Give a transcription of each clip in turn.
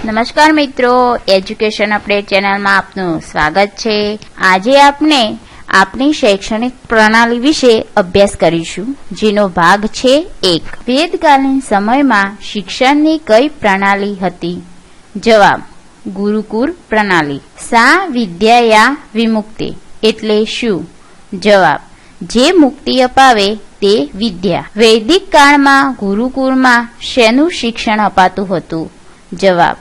નમસ્કાર મિત્રો, education update ચેનલમાં આપનું સ્વાગત છે। આજે આપણે આપણી શૈક્ષણિક પ્રણાલી વિશે અભ્યાસ કરીશું, જેનો ભાગ છે 1। વેદકાલીન સમયમાં શિક્ષણની કઈ પ્રણાલી હતી? જવાબ: ગુરુકુળ પ્રણાલી। સા વિદ્યાયા વિમુક્તિ એટલે શું? જવાબ: જે મુક્તિ અપાવે તે વિદ્યા। વૈદિક કાળમાં ગુરુકુળમાં શેનું શિક્ષણ અપાતું હતું? જવાબ: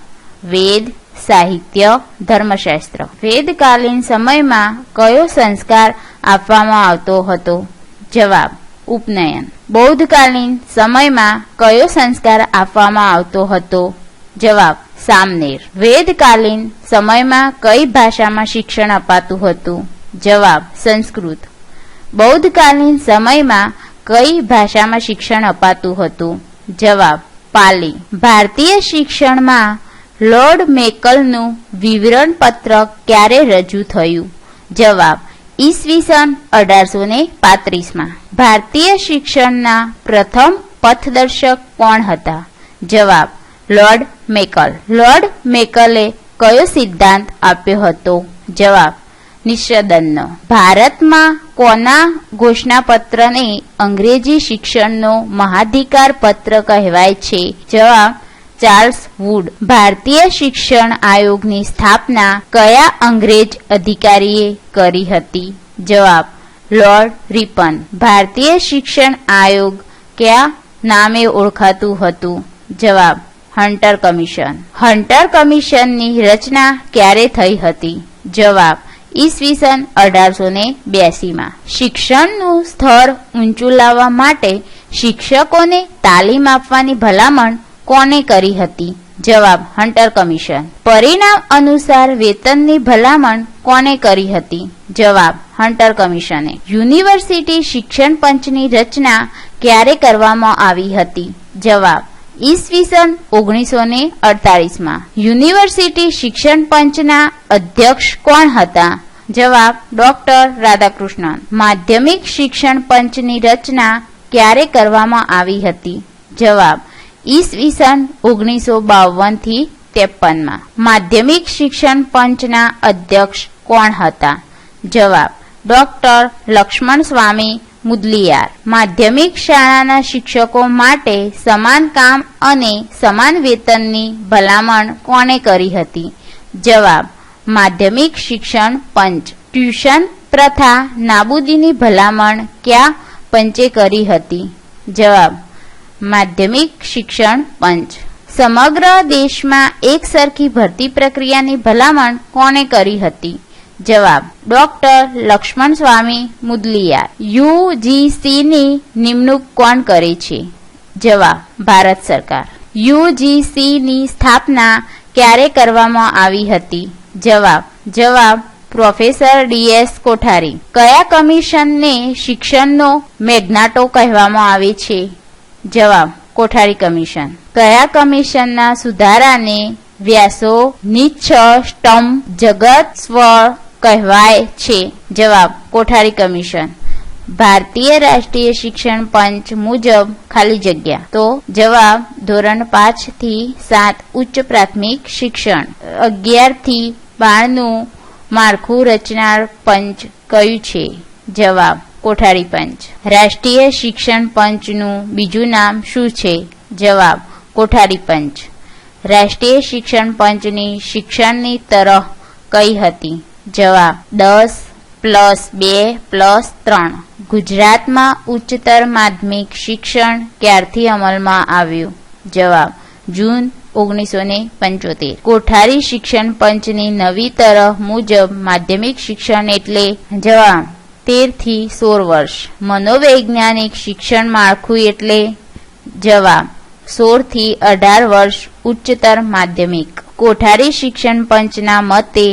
વેદ, સાહિત્ય, ધર્મશાસ્ત્ર। વેદકાલીન સમયમાં કયો સંસ્કાર આપવામાં આવતો હતો? જવાબ: ઉપનયન। બૌદ્ધકાલીન સમયમાં કયો સંસ્કાર આપવામાં આવતો હતો? જવાબ: સામનેર। વેદકાલીન સમયમાં કઈ ભાષામાં શિક્ષણ અપાતું હતું? જવાબ: સંસ્કૃત। બૌદ્ધકાલીન સમયમાં કઈ ભાષામાં શિક્ષણ અપાતું હતું? જવાબ: પાલી। ભારતીય શિક્ષણમાં લોર્ડ મેકલનું વિવરણ પત્રક ક્યારે રજૂ થયું? જવાબ: ઈસવીસન 1835માં। ભારતીય શિક્ષણના પ્રથમ પથદર્શક કોણ હતા? જવાબ: લોર્ડ મેકલ। લોર્ડ મેકલે કયો સિદ્ધાંત આપ્યો હતો? જવાબ: નિસ્યંદનનો। ભારતમાં કોના ઘોષણાપત્રને અંગ્રેજી શિક્ષણનો મહાધિકાર પત્ર કહેવાય છે? જવાબ: ચાર્લ્સ વુડ। ભારતીય શિક્ષણ આયોગની સ્થાપના કયા અંગ્રેજ અધિકારીએ કરી હતી? જવાબ: લોર્ડ રિપન। ભારતીય શિક્ષણ આયોગ કયા નામે ઓળખાતું હતું? જવાબ: હન્ટર કમિશન। હન્ટર કમિશનની રચના ક્યારે થઈ હતી? જવાબ: ઈસવીસન 1882માં। શિક્ષણનું સ્તર ઊંચું લાવવા માટે શિક્ષકોને તાલીમ આપવાની ભલામણ કોને કરી હતી? જવાબ: હન્ટર કમિશન। પરિણામ અનુસાર વેતનની ભલામણ કોને કરી હતી? જવાબ: હન્ટર કમિશને। યુનિવર્સિટી શિક્ષણ પંચની રચના ક્યારે કરવામાં આવી હતી? જવાબ: ઈસવીસન 1948માં। યુનિવર્સિટી શિક્ષણ પંચના અધ્યક્ષ કોણ હતા? જવાબ: ડોક્ટર રાધાકૃષ્ણન। માધ્યમિક શિક્ષણ પંચની રચના ક્યારે કરવામાં આવી હતી? જવાબ: ઈસવીસન 1952 થી 53માં। માધ્યમિક શિક્ષણ પંચના અધ્યક્ષ કોણ હતા? જવાબ: ડોક્ટર લક્ષ્મણ સ્વામી મુદલિયાર। માધ્યમિક શાળાના શિક્ષકો માટે સમાન કામ અને સમાન વેતનની ભલામણ કોણે કરી હતી? જવાબ: માધ્યમિક શિક્ષણ પંચ। ટ્યુશન પ્રથા નાબૂદીની ભલામણ કયા પંચે કરી હતી? જવાબ: માધ્યમિક શિક્ષણ પંચ। સમગ્ર દેશમાં એક સરખી ભરતી પ્રક્રિયાની ભલામણ કોણે કરી હતી? જવાબ: ડોક્ટર લક્ષ્મણ સ્વામી મુદલિયાર। યુજીસીની નિમણૂક કોણ કરે છે? જવાબ: ભારત સરકાર। યુજીસીની સ્થાપના ક્યારે કરવામાં આવી હતી? જવાબ: પ્રોફેસર ડીએસ કોઠારી। કયા કમિશનને શિક્ષણનો મેગ્નાટો કહેવામાં આવે છે? જવાબ: કોઠારી કમિશન। કયા કમિશનના સુધારાને વ્યાસો નિચ્છષ્ટમ જગત સ્વર કહેવાય છે? જવાબ: કોઠારી કમિશન। ભારતીય રાષ્ટ્રીય શિક્ષણ પંચ મુજબ ખાલી જગ્યા તો જવાબ: ધોરણ 5 થી 7 ઉચ્ચ પ્રાથમિક શિક્ષણ। 11 થી 12નું માળખું રચનાર પંચ કયું છે? જવાબ: કોઠારી પંચ। રાષ્ટ્રીય શિક્ષણ પંચનું બીજું નામ શું છે? જવાબ: કોઠારી પંચ। રાષ્ટ્રીય શિક્ષણ પંચની શિક્ષણની તરહ કઈ હતી? જવાબ: 10+2+3। ગુજરાતમાં ઉચ્ચતર માધ્યમિક શિક્ષણ ક્યારથી અમલમાં આવ્યું? જવાબ: જૂન 1975। કોઠારી શિક્ષણ પંચની નવી તરહ મુજબ માધ્યમિક શિક્ષણ એટલે? જવાબ: 13 થી 16 વર્ષ। મનોવૈજ્ઞાનિક શિક્ષણ માળખું એટલે? જવાબ: 16 થી 18 વર્ષ ઉચ્ચતર માધ્યમિક। કોઠારી શિક્ષણ પંચના મતે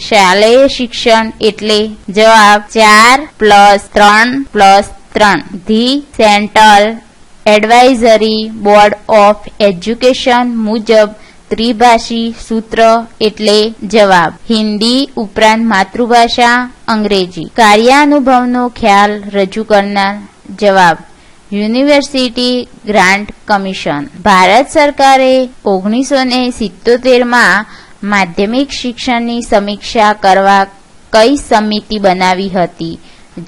શાલેય શિક્ષણ એટલે? જવાબ: 4+3+3। The central advisory board of education મુજબ ત્રિભાષી સૂત્ર એટલે? જવાબ: હિન્દી ઉપરાંત માતૃભાષા અંગ્રેજી। કાર્યાનુભવનો ખ્યાલ રજૂ કરનાર? જવાબ: યુનિવર્સિટી ગ્રાન્ટ કમિશન. ભારત સરકારે 1977માં માધ્યમિક શિક્ષણની સમીક્ષા કરવા કઈ સમિતિ બનાવી હતી?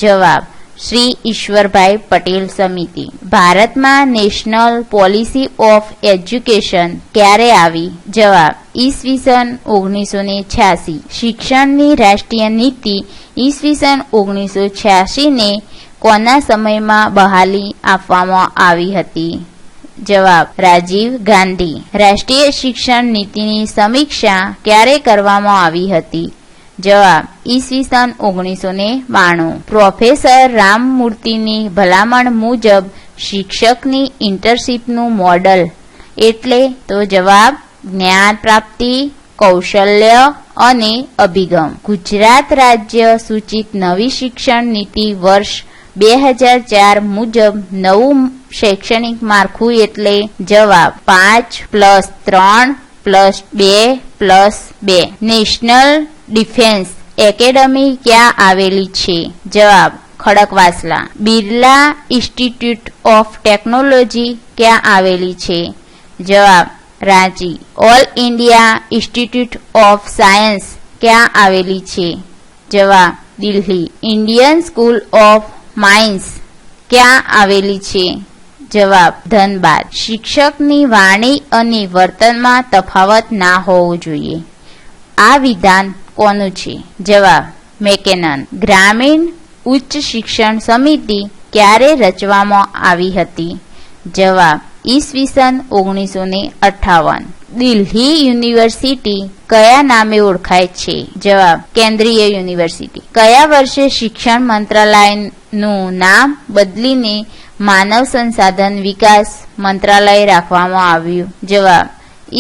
જવાબ: શ્રી ઈશ્વરભાઈ પટેલ સમિતિ. ભારતમાં નેશનલ પોલિસી ઓફ એજ્યુકેશન ક્યારે આવી? જવાબ: ઈસવીસન 1986. શિક્ષણની રાષ્ટ્રીય નીતિ ઈસવીસન 1986 ને કોના સમયમાં બહાલી આપવામાં આવી હતી? જવાબ: રાજીવ ગાંધી. રાષ્ટ્રીય શિક્ષણ નીતિની સમીક્ષા ક્યારે કરવામાં આવી હતી? જવાબ: ઈસવીસન 1992. પ્રોફેસર રામમૂર્તિની ભલામણ મુજબ શિક્ષકની ઇન્ટર્નશીપનું મોડલ એટલે તો જવાબ: જ્ઞાન પ્રાપ્તિ, કૌશલ્ય અને અભિગમ. ગુજરાત રાજ્ય સૂચિત નવી શિક્ષણ નીતિ વર્ષ 2004 મુજબ નવું શૈક્ષણિક માળખું એટલે જવાબ: 5+3+2+2. નેશનલ ડિફેન્સ એકેડમી ક્યાં આવેલી છે? જવાબ: Khadakwasla. Birla institute of technology ક્યાં આવેલી છે? જવાબ: Ranchi. All India institute of science ક્યાં આવેલી છે? જવાબ: Delhi. Indian school of mines ક્યાં આવેલી છે? જવાબ: ધનબાદ. શિક્ષકની વાણી અને વર્તનમાં તફાવત ના હોવો જોઈએ. આ વિધાન કોનું છે? જવાબ: મેકેનન. ગ્રામીણ ઉચ્ચ શિક્ષણ સમિતિ ક્યારે રચવામાં આવી હતી? જવાબ: ઈસવીસન 1958. દિલ્હી યુનિવર્સિટી કયા નામે ઓળખાય છે? જવાબ: કેન્દ્રીય યુનિવર્સિટી. કયા વર્ષે શિક્ષણ મંત્રાલયનું નામ બદલીને માનવ સંસાધન વિકાસ મંત્રાલય રાખવામાં આવ્યું? જવાબ: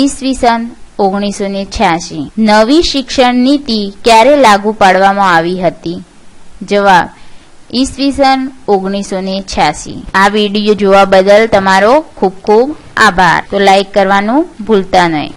ઈસવીસન 1986. નવી શિક્ષણ નીતિ ક્યારે લાગુ પાડવામાં આવી હતી? જવાબ: ઈસવીસન 1986. આ વિડીયો જોવા બદલ તમારો ખૂબ ખૂબ આભાર. તો લાઈક કરવાનું ભૂલતા નહીં.